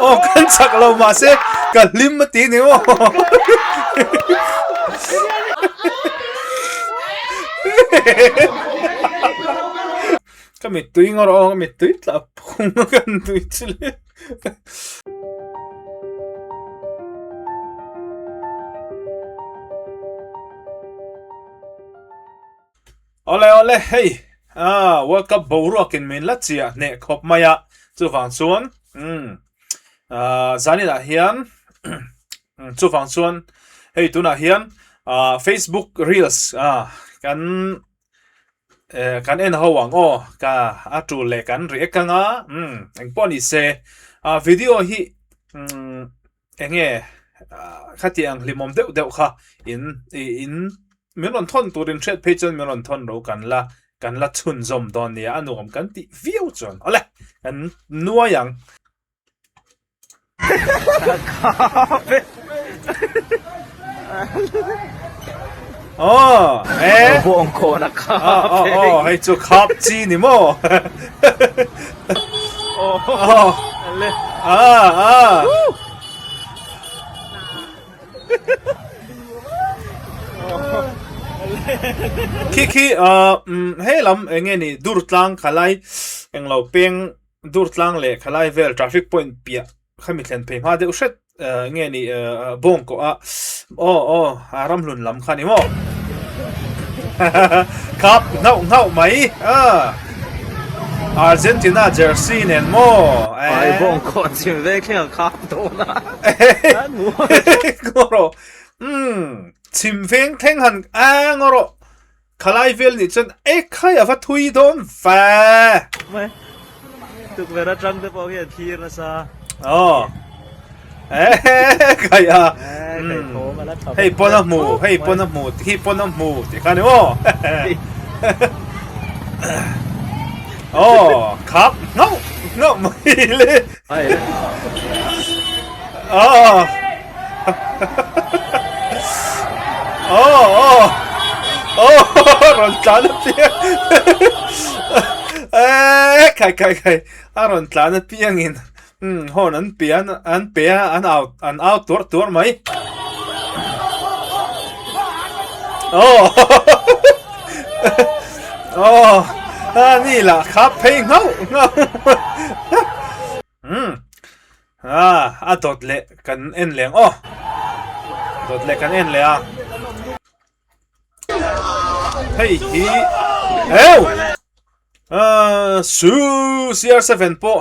oh kan sak lo ma se ka lim ma ti ni mo kami tui ngor o kami tui tla pung kan tui chile ole hey World Cup boruak in min la chia ne khop maya chu wang chuan zanila hian chu wang chuan hey tuna hian Facebook Reels kan en hawang o ka atu le kan react ka nga eng poni se video hi enge khati ang limom deuh kha in melon thon turin thread page melon thon ro kan la chun zom don nia anuam kan ti view chon ole kan nuayang buong ko na hey chu khap chi ni mo Kiki hey lam enge ni durtlang khalai englo peng durtlang le khalai vel traffic point pia khami thlen pe ma de ushet nge ni bong ko aram lun lam khani mo kap ngau mai Argentina jersey nen mo ai bong ko chim ve keng kap do na goro chim veng theng han angoro khalai vel ni chen khai ava thui don fa mai tuk vera trang de po hian thir na sa kaya hey pona mu hi pona mu ti kan mo kap no mai le ai ron tlan pia kai aron tlan piang in hon an pian an pia an out tur maiนี่ล่ะครับเพลงngauดดเละกันเอ็นเหลียงดดเละกันเอ็นเลยเฮ้ยซู CR7 ปะ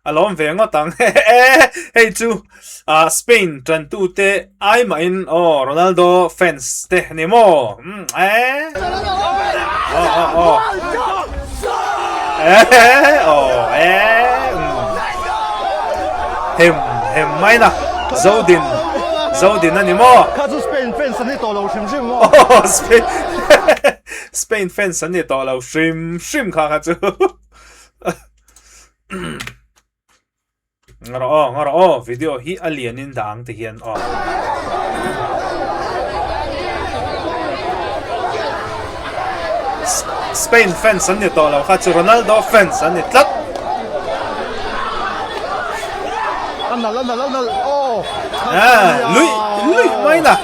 อารมณ์เวงตังเฮ้ยจูสเปนจันตูเตไอมาอินโรนัลโดแฟนส์เตนี่โมเห็มไหมนะโจดินนั่นนี่โมข้าจะสเปนแฟนสันนิษฐานเราชิมสเปนแฟนสันนิษฐานเราชิมค่ะจูngaro video hi alienin dang te hian Spain fans an ni to lo kha chu Ronaldo fans an ni tlat anal lui mai na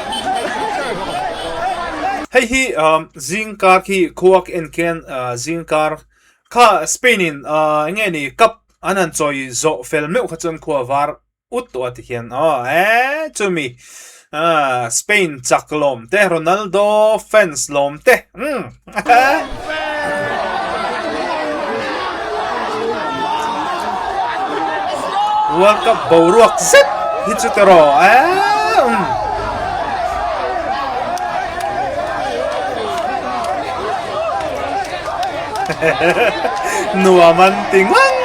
hey hi zingkar ki kuak en ken zingkar kha Spainin nge ni cup anan choi zo fel meu kha chon khuwa war ut to ati hian chumi Spain chaklom te Ronaldo fans lom te World Cup boruak set hi chu tero nuaman tingwang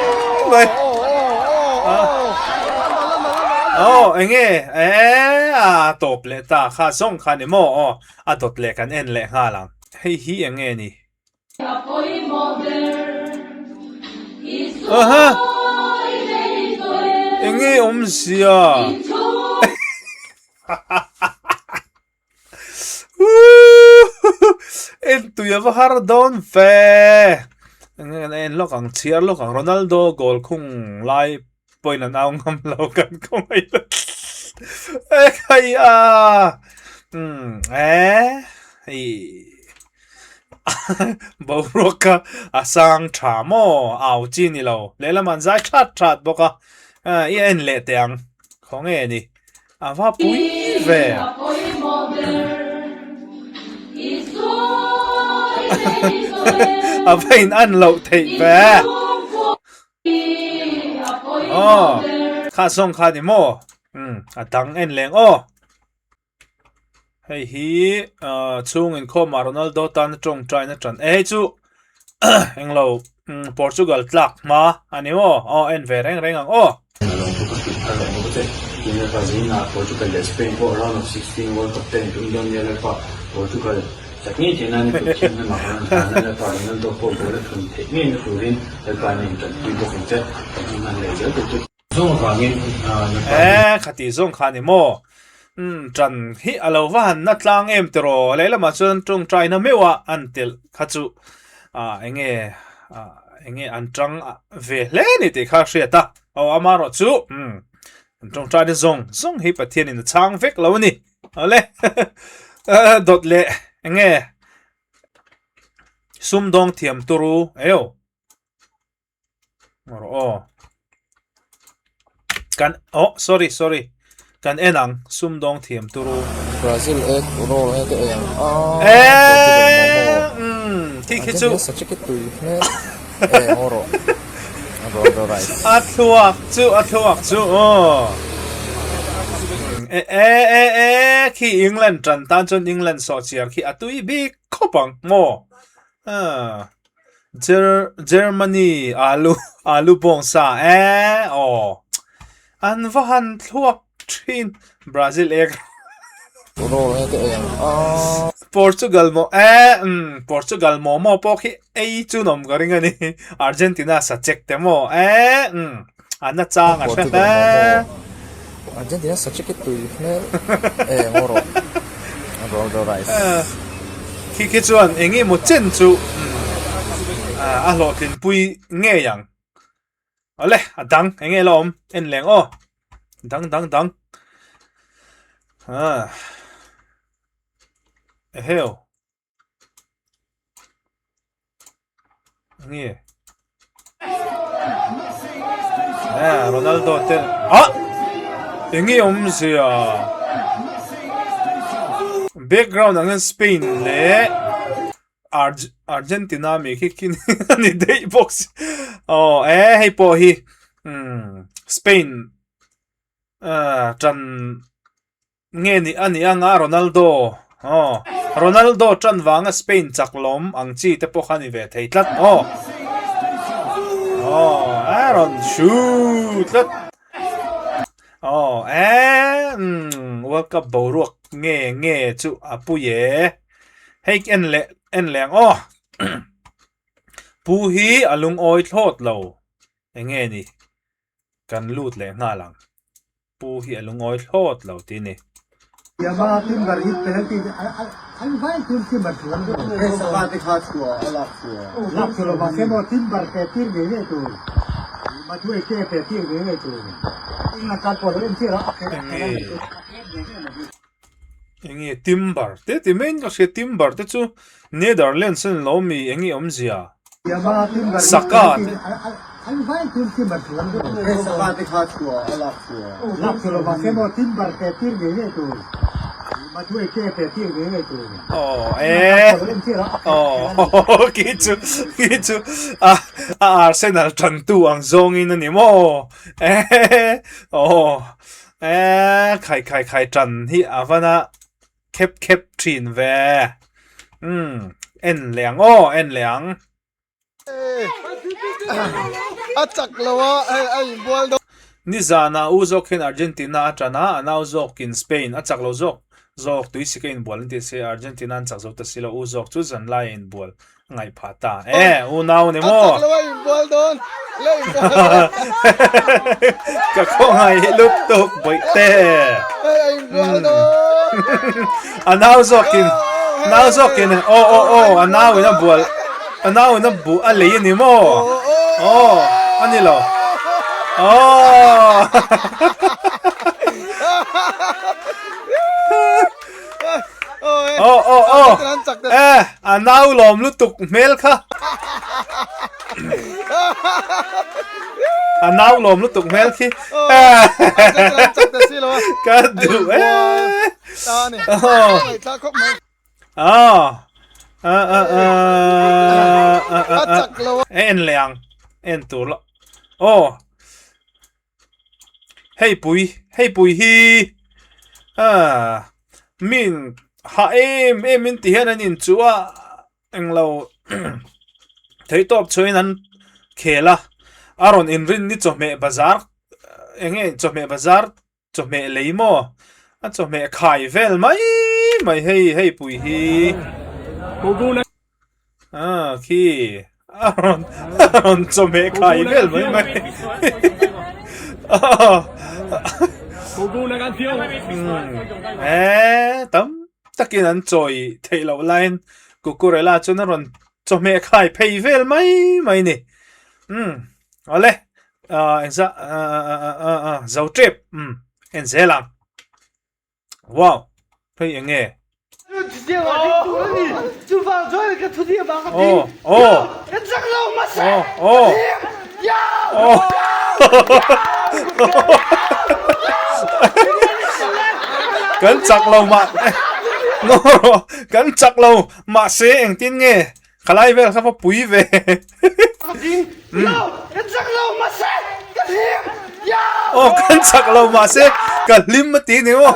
enge top le ta kha song kha ni mo dot le kan en le nga lang hei hi enge ni enge sia en tu ya har don fe en lo kang chiar lo kang Ronaldo gol khung lai point là nào ngâm lâu cần không ai được ê hay à thì bầu ruột à sang trà mò ảo chi ni lâu lấy làm ăn giải chát chát bốc à yên lệ tiếng không nghe đi à va bùi về à phải ăn lẩu thịt về khá xong khá đi mò à tăng en leng hey hi chung in kho mà Ronaldo tan trong trai na chan chu anh lâu Portugal tlak ma ani mo en ve reng reng ang Portugal Spain for round of 16 World Cup 10 Indonesia Portugal sakni tenan ko tenan ma kan na pa Ronaldo po ko ra thun the ni no rin da pa ni kan ti ko fin che ni man le je to zong wangin khati zong khani mo trần hi alo van na tlang em tro le la ma chon trong trai na mewa antel khachu enge an trăng về le ni te kha hria ta amaro chu trong trai de zong hi pathian in chang vek lo ni ale dot le enge sum dong thiam turu eo kan sorry kan enang sum dong thiam turu Brazil ek role hai te yang thi khi chu such a kid to oro rice athuak chu khi England tran tan chon England so chiar khi atui bi khopang mo Germany alu bong sa an vahan thuak thin Brazil ek role hai te yang Portugal mo po khi ei chu nom garing ani Argentina sa check te mo anna chang Argentina such a kid to oro rice khi chuan engi mo chen chu a lo tin pui nge yang ale adang enge lom en leng dang heo nge Ronaldo ten engi omsia background ang Spain le Argentina mi kikin ni day box hey po hi Spain chan nghe ni ani anga Ronaldo chan wanga Spain chaklom ang chi te po khani ve thei tlat Aaron shoot lat World Cup boruak nghe chu apu ye hey en leng pu hi alung oi thot lo nghe ni kan lut le nga lang pu hi alung oi thot lo ti ni Yama tim gar hit penalty anh phải tim bật xuống cái sao ba cái khát của lắc của mà cái một tim bật cái tim gì vậy tụi mà chui cái tim gì vậy tụi nhưng mà cắt bỏ lên chưa đó engi timber te main ka se timber te chu Netherlands en lo mi engi omzia saka anh phải tim bật xuống cái sao ba cái khát của lắc của mà cái một tim bật cái tim gì vậy tụi mà chui cái tim gì vậy tụi kichu Arsenal chan tu ang zong in ani mo khai chan hi avana kep trin ve en liang chak lawa ai bol do ni zana uzok in Argentina chana ana uzok in Spain achak lo zok tui sikain bol ti se Argentina chak zo ta silo uzok chu zan lai in bol ngai phata unau ni mo chak lawa bol don le ka ko ngai lup tok boi te ai bol do anau zokin anau na bu ale ni mo ani lo oh oh oh oh nào lòm lúc tục mail kha nào lòm lúc tục mail khi cái đủ en liang en tu lo oh hey bùi hi min ha em min ti hian an in chuwa eng lo thấy top chơi nan khela aron in rin ni chome bazar enge chome bazar chome leimo a chome khai vel mai hey pui hi khi aron chome khai vel mai tấm takin an choi thei lo line kukurela chon aron chome khai phei vel mai ni ole enza zau trip en zelang wow phei enge cắn chặt lâu mà no cắn chặt lâu mà sẽ anh tin nghe khá lại về khá phải bùi về cắn chặt lâu mà sẽ cả lim mất tí nữa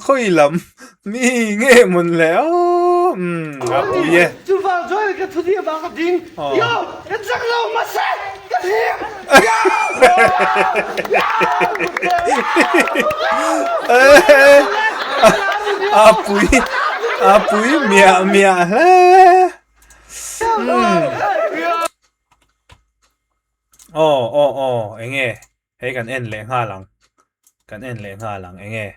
khôi lắm mi nghe mình lẽ bùi ye bùi mẹ le anh nghe hay cần en lệ ha lăng cần en lệ ha lăng anh nghe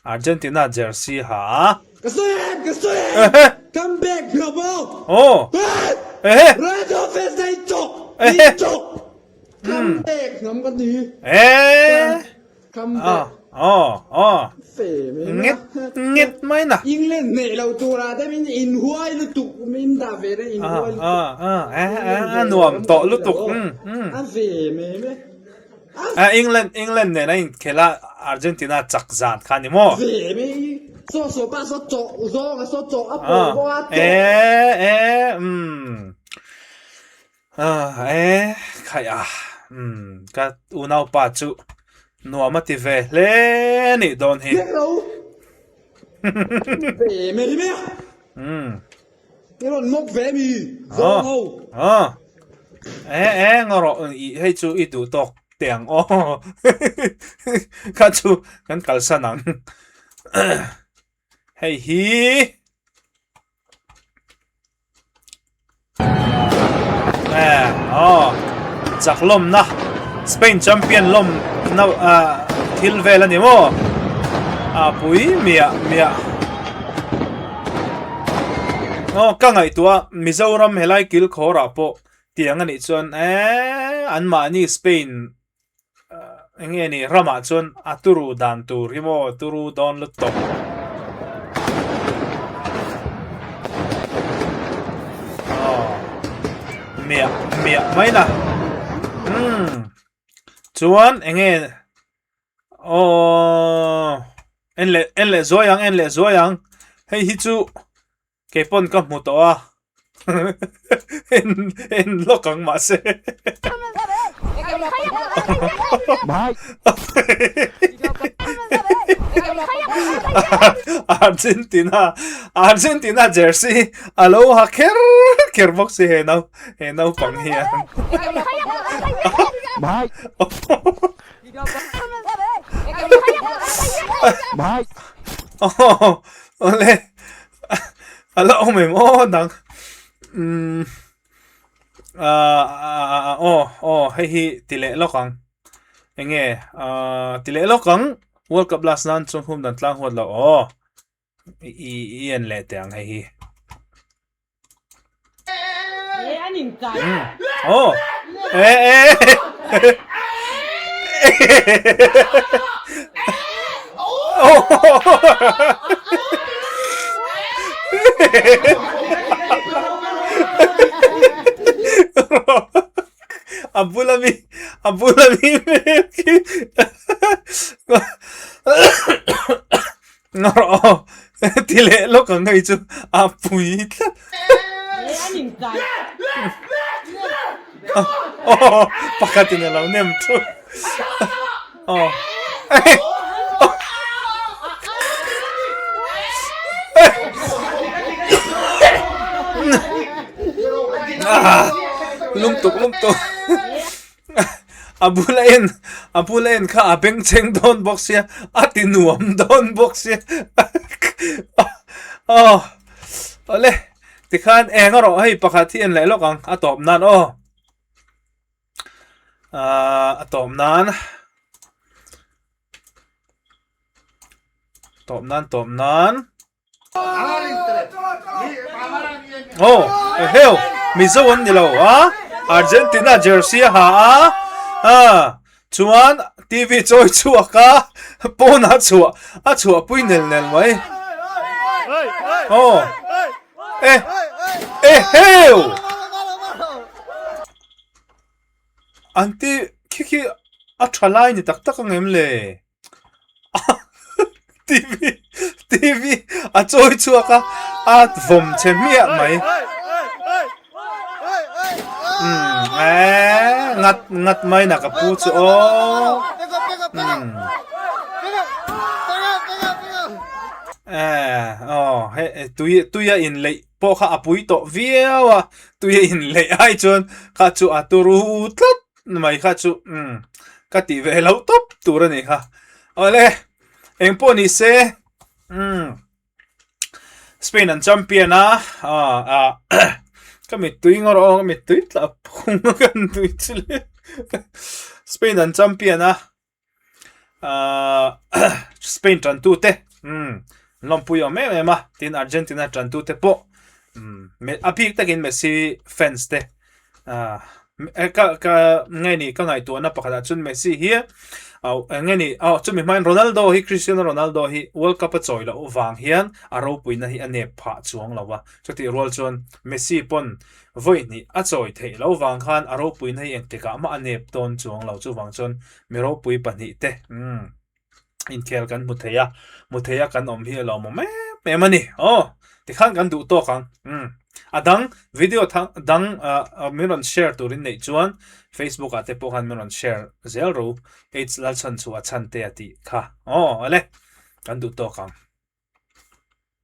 Argentina jersey hả Come back, Global! Red office này chọc! Come back, ngắm con gì? Come back. Nghét mấy nè. England nè lâu tù ra, tại mình in huay lúc tục, mình đã về đây in huay lúc tục. Nuồm tổ lúc tục. Về mẹ. England nè này, kể là Argentina chắc dàn khá nè mô. Về mẹ. So ba so chọ, so chọ, qua chọ. Khai cái unaw pa chu nuwa mati ve le ni don hi về mẹ đi mẹ cái con mốc về mi do hầu ngoro hay chu i du tok tiang ka chu kan kalsanang hey hi chắc lom na Spain champion lom na thil vel ani mo pui mia ka ngai tua Mizoram helai kil khora po tiang ani chon an ma ni Spain enge ni rama chon aturu dan tur himo turu don lutok mia mai na chuan enge en le zoyang hei hi chu ke pon ka mu to a en lokang ma se Argentina jersey aloha ker box he nau pang hian ole alo me mo dang hei hi tile lokang enge tile lokang World Cup last nan chung hum dan tlang hot lo oh en le te ang hi oh Abulami ngoro tile lo ka ngai chu apui oh pakatin na law nem tu oh lumtuk abulain ka abeng cheng don box ya atinuam don box ya oh ole tikhan engaro ai pakhathi en le lokang atop nan oh atop nan top nan oh hell mizo ni lo Argentina jersey ha chuan TV choi chuaka pona chua pui nel mai oh hell anti kiki athalai ni tak ngem le TV a choi chuaka at vom chemia mai ngắt mai na kapu chu oh tuya in lei po kha apui to viawa tuya in lei ai chon kha chu aturu tlat mai kha chu ka ti ve lo top tur ni kha ole eng po ni se Spain an champion kami tui ngoro kami tui tla pung kan tui chile Spain an champion Spain tran tu te lompuyo me ma tin Argentina tran tu te po apik takin Messi fans te ka ngai ni ka ngai tu na pakada chun Messi hi ngai ni chumi man Ronaldo hi Cristiano Ronaldo hi World Cup choi lo wang hian aro puina hi ane pha chuang lawa choti rol chon Messi pon voi ni a choi thei lo wang khan aro puina hi engteka ma ane ton chuang lo chu wang chon mero pui pani te in kel kan mutheya kan om hi lo mo me mani tikhan kan du to kang adang video dang miron share turin nei chuan Facebook ate po kan miron share zero h lalchan chu achan te ati kha ale kan du to kang